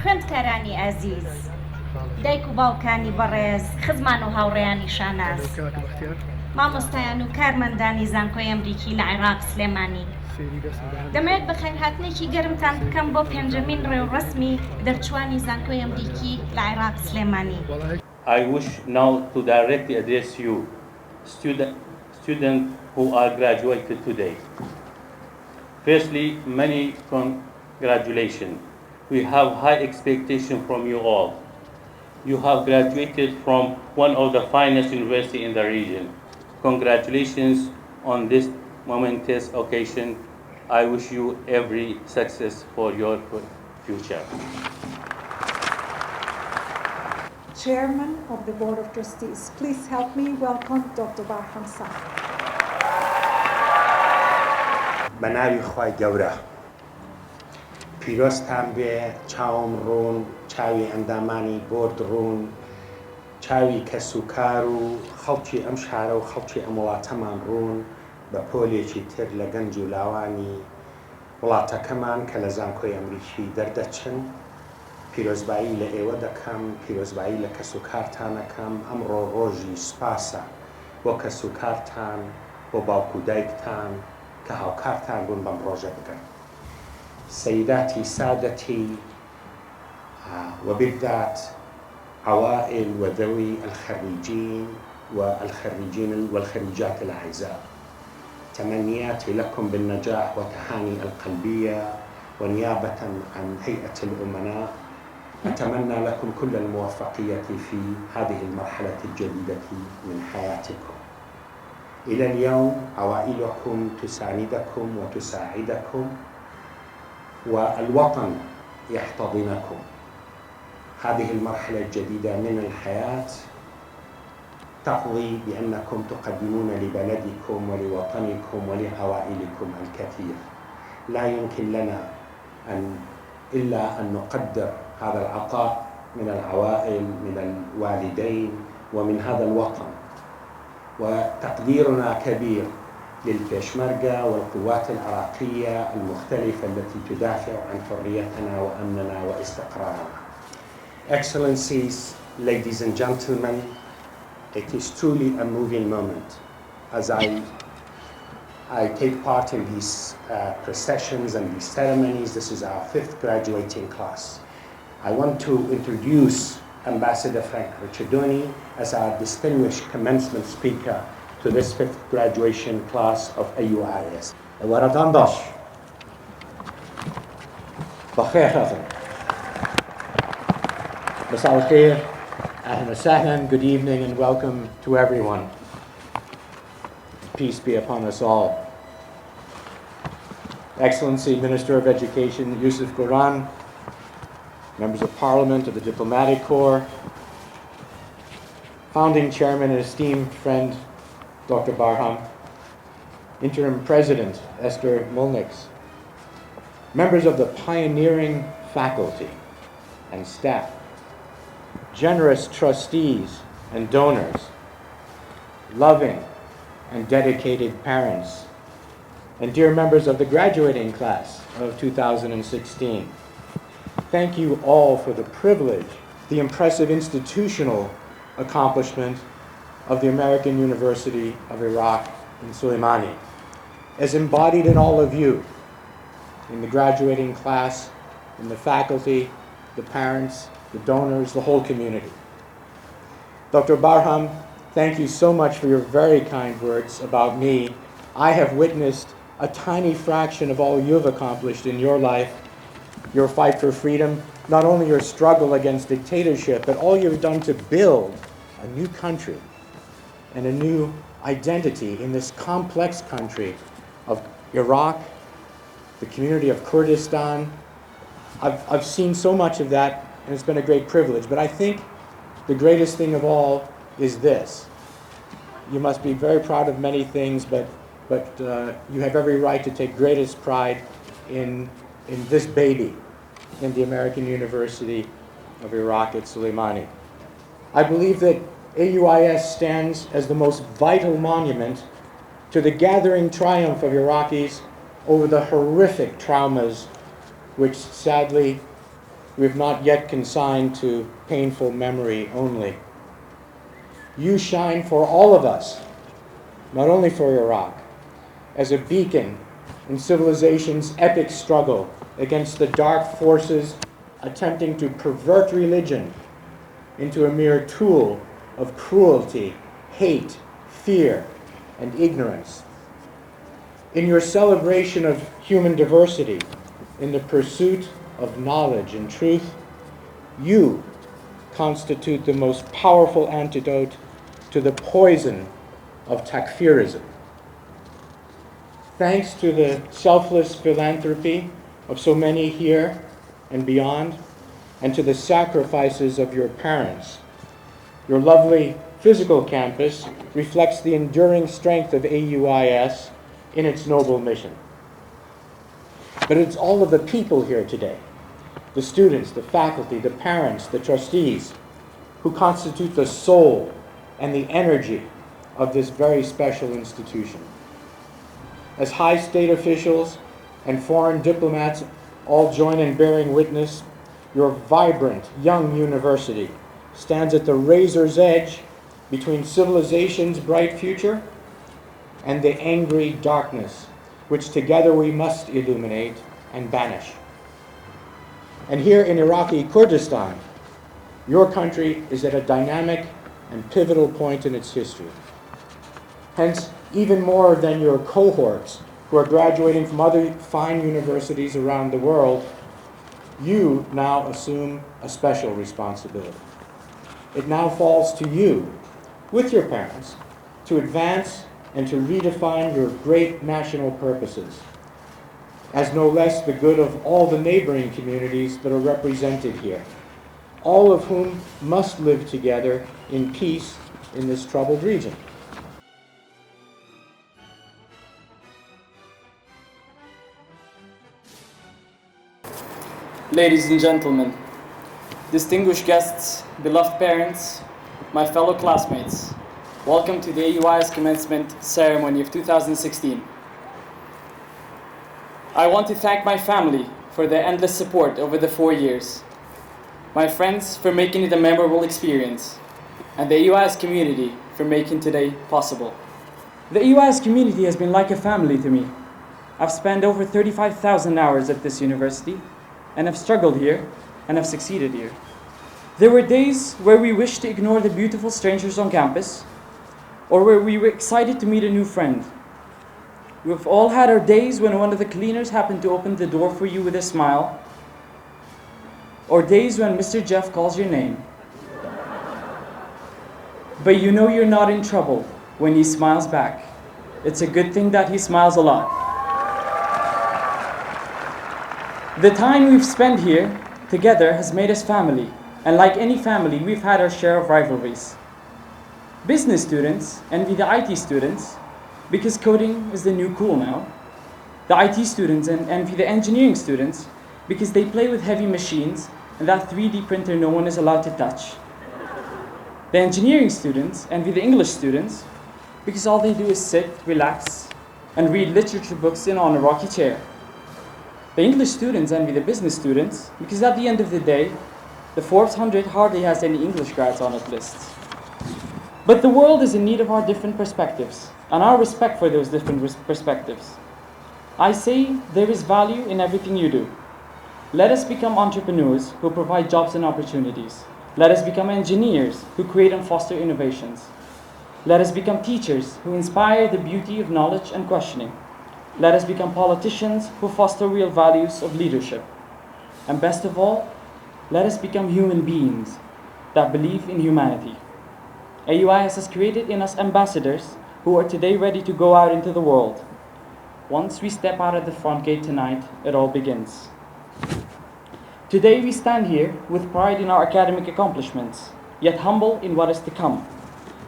خوێندکارانی عەزیز، دایک و باوکانی بەڕێز، خزمان و هاوڕێیانی شاناس، مامۆستایان و کارمەندانی زانکۆی ئەمریکی لە عێراق سلێمانی، دەمەوێت بە خێرهاتنێکی گەرمتان بکەم بۆ پێنجەمین ڕێوڕەسمی دەرچوانی زانکۆی ئەمریکی لە عێراق سلێمانی. I wish now to directly address you, students who are graduated today. Firstly, many congratulations. We have high expectations from you all. You have graduated from one of the finest universities in the region. Congratulations on this momentous occasion. I wish you every success for your future. Chairman of the Board of Trustees, please help me welcome Dr. Barham Salih. بناوی خوای گەورە پیرۆستان بێ، چاوم ڕوون، چاوی ئەندامانی بۆرد ڕوون، چاوی کەس و کار و خەڵکی ئەم شارە و خەڵکی ئەم وڵاتەمان ڕوون بە پۆلێکی تر لە گەنج و لاوانی وڵاتەکەمان کە لە زانکۆی ئەمریکی دەردەچن. پیرۆزبایی لە ئێوە دەکەم، پیرۆزبایی لە کەس و کارتانەکەم. ئەمڕۆ ڕۆژی سوپاسە بۆ کەس و کارتان، بۆ باوک و دایکتان کە هاوکارتان بوون بەم ڕۆژە بگەن. سيداتي سادتي وبالذات عوائل وذوي الخريجين والخريجات الأعزاء، تمنياتي لكم بالنجاح وتهاني القلبية، ونيابة عن هيئة الأمناء أتمنى لكم كل الموفقية في هذه المرحلة الجديدة من حياتكم. إلى اليوم عوائلكم تساندكم وتساعدكم، والوطن يحتضنكم. هذه المرحلة الجديدة من الحياة تقضي بأنكم تقدمون لبلدكم ولوطنكم ولعوائلكم الكثير. لا يمكن لنا إلا أن نقدر هذا العطاء من العوائل، من الوالدين، ومن هذا الوطن. وتقديرنا كبير للبيشمركة والقوات العراقية المختلفة التي تدافع عن حريتنا وأمننا واستقرارنا. Excellencies, ladies and gentlemen, it is truly a moving moment as I take part in these processions and these ceremonies. This is our 5th graduating class. I want to introduce Ambassador Frank Ricciardone as our distinguished commencement speaker to this 5th graduation class of AUIS. Vatandaş, بخير حضر. مساء الخير، أهلا وسهلا, good evening and welcome to everyone. Peace be upon us all. Excellency Minister of Education Yousif Goran, members of Parliament of the Diplomatic Corps, founding chairman and esteemed friend Dr. Barham, Interim President Esther Mulnix, members of the pioneering faculty and staff, generous trustees and donors, loving and dedicated parents, and dear members of the graduating class of 2016. Thank you all for the privilege, the impressive institutional accomplishment of the American University of Iraq in Soleimani, as embodied in all of you, in the graduating class, in the faculty, the parents, the donors, the whole community. Dr. Barham, thank you so much for your very kind words about me. I have witnessed a tiny fraction of all you've accomplished in your life, your fight for freedom, not only your struggle against dictatorship, but all you've done to build a new country and a new identity in this complex country of Iraq, the community of Kurdistan. I've seen so much of that, and it's been a great privilege. But I think the greatest thing of all is this. You must be very proud of many things, but you have every right to take greatest pride in this baby, in the American University of Iraq at Soleimani. I believe that AUIS stands as the most vital monument to the gathering triumph of Iraqis over the horrific traumas which sadly we have not yet consigned to painful memory only. You shine for all of us, not only for Iraq, as a beacon in civilization's epic struggle against the dark forces attempting to pervert religion into a mere tool of cruelty, hate, fear, and ignorance. In your celebration of human diversity, in the pursuit of knowledge and truth, you constitute the most powerful antidote to the poison of takfirism. Thanks to the selfless philanthropy of so many here and beyond, and to the sacrifices of your parents, your lovely physical campus reflects the enduring strength of AUIS in its noble mission. But it's all of the people here today, the students, the faculty, the parents, the trustees, who constitute the soul and the energy of this very special institution. As high state officials and foreign diplomats all join in bearing witness, your vibrant young university stands at the razor's edge between civilization's bright future and the angry darkness which together we must illuminate and banish. And here in Iraqi Kurdistan, your country is at a dynamic and pivotal point in its history. Hence, even more than your cohorts who are graduating from other fine universities around the world, you now assume a special responsibility. It now falls to you, with your parents, to advance and to redefine your great national purposes, as no less the good of all the neighboring communities that are represented here, all of whom must live together in peace in this troubled region. Ladies and gentlemen, distinguished guests, beloved parents, my fellow classmates, welcome to the AUIS Commencement ceremony of 2016. I want to thank my family for their endless support over the 4 years, my friends for making it a memorable experience, and the AUIS community for making today possible. The AUIS community has been like a family to me. I've spent over 35,000 hours at this university, and have struggled here, and have succeeded here. There were days where we wished to ignore the beautiful strangers on campus, or where we were excited to meet a new friend. We've all had our days when one of the cleaners happened to open the door for you with a smile, or days when Mr. Jeff calls your name. But you know you're not in trouble when he smiles back. It's a good thing that he smiles a lot. The time we've spent here together has made us family, and like any family, we've had our share of rivalries. Business students envy the IT students because coding is the new cool now. The IT students envy the engineering students because they play with heavy machines and that 3D printer no one is allowed to touch. The engineering students envy the English students because all they do is sit, relax, and read literature books on a rocky chair. The English students envy the business students because at the end of the day, the Forbes 100 hardly has any English grads on its list. But the world is in need of our different perspectives and our respect for those different perspectives. I say there is value in everything you do. Let us become entrepreneurs who provide jobs and opportunities. Let us become engineers who create and foster innovations. Let us become teachers who inspire the beauty of knowledge and questioning. Let us become politicians who foster real values of leadership. And best of all, let us become human beings that believe in humanity. AUIS has created in us ambassadors who are today ready to go out into the world. Once we step out of the front gate tonight, it all begins. Today we stand here with pride in our academic accomplishments, yet humble in what is to come.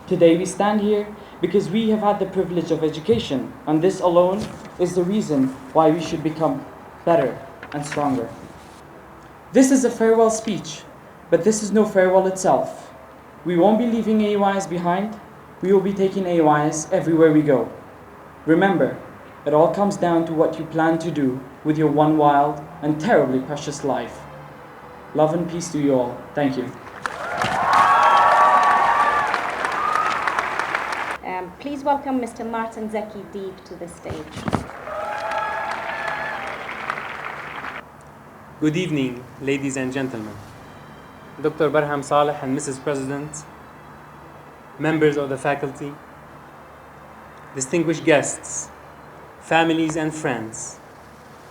Today we stand here because we have had the privilege of education, and this alone is the reason why we should become better and stronger. This is a farewell speech, but this is no farewell itself. We won't be leaving AUIS behind. We will be taking AUIS everywhere we go. Remember, it all comes down to what you plan to do with your one wild and terribly precious life. Love and peace to you all. Thank you. Please welcome Mr. Martin Zaki Deeb to the stage. Good evening, ladies and gentlemen. Dr. Barham Salih and Mrs. President, members of the faculty, distinguished guests, families and friends,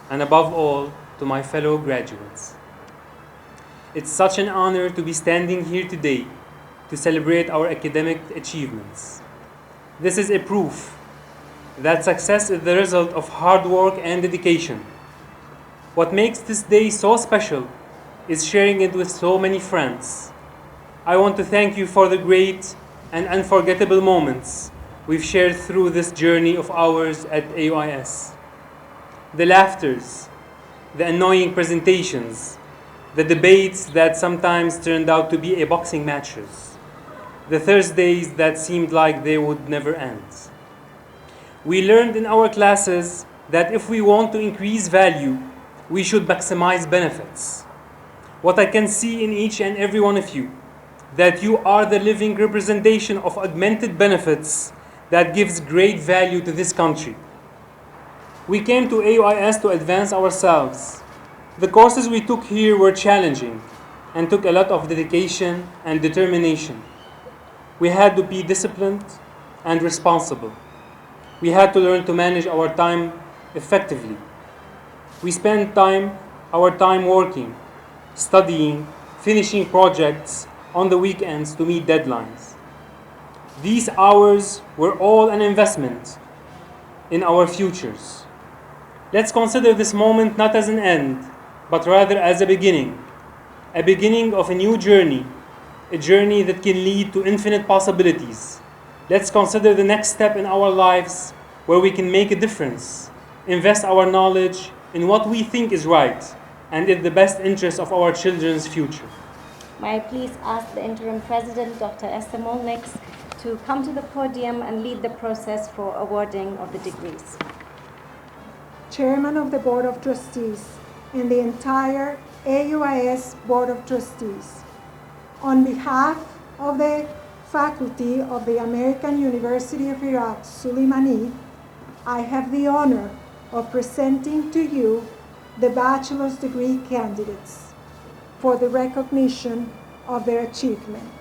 and above all, to my fellow graduates. It's such an honor to be standing here today to celebrate our academic achievements. This is a proof that success is the result of hard work and dedication. What makes this day so special is sharing it with so many friends. I want to thank you for the great and unforgettable moments we've shared through this journey of ours at AUIS. The laughters, the annoying presentations, the debates that sometimes turned out to be boxing matches, the Thursdays that seemed like they would never end. We learned in our classes that if we want to increase value, we should maximize benefits. What I can see in each and every one of you, that you are the living representation of augmented benefits that gives great value to this country. We came to AUIS to advance ourselves. The courses we took here were challenging and took a lot of dedication and determination. We had to be disciplined and responsible. We had to learn to manage our time effectively. We spent our time working, studying, finishing projects on the weekends to meet deadlines. These hours were all an investment in our futures. Let's consider this moment not as an end, but rather as a beginning of a new journey, a journey that can lead to infinite possibilities. Let's consider the next step in our lives where we can make a difference, invest our knowledge in what we think is right and in the best interest of our children's future. May I please ask the Interim President, Dr. Esther Mulnix, to come to the podium and lead the process for awarding of the degrees. Chairman of the Board of Trustees and the entire AUIS Board of Trustees, on behalf of the faculty of the American University of Iraq, Suleimani, I have the honor of presenting to you the bachelor's degree candidates for the recognition of their achievement.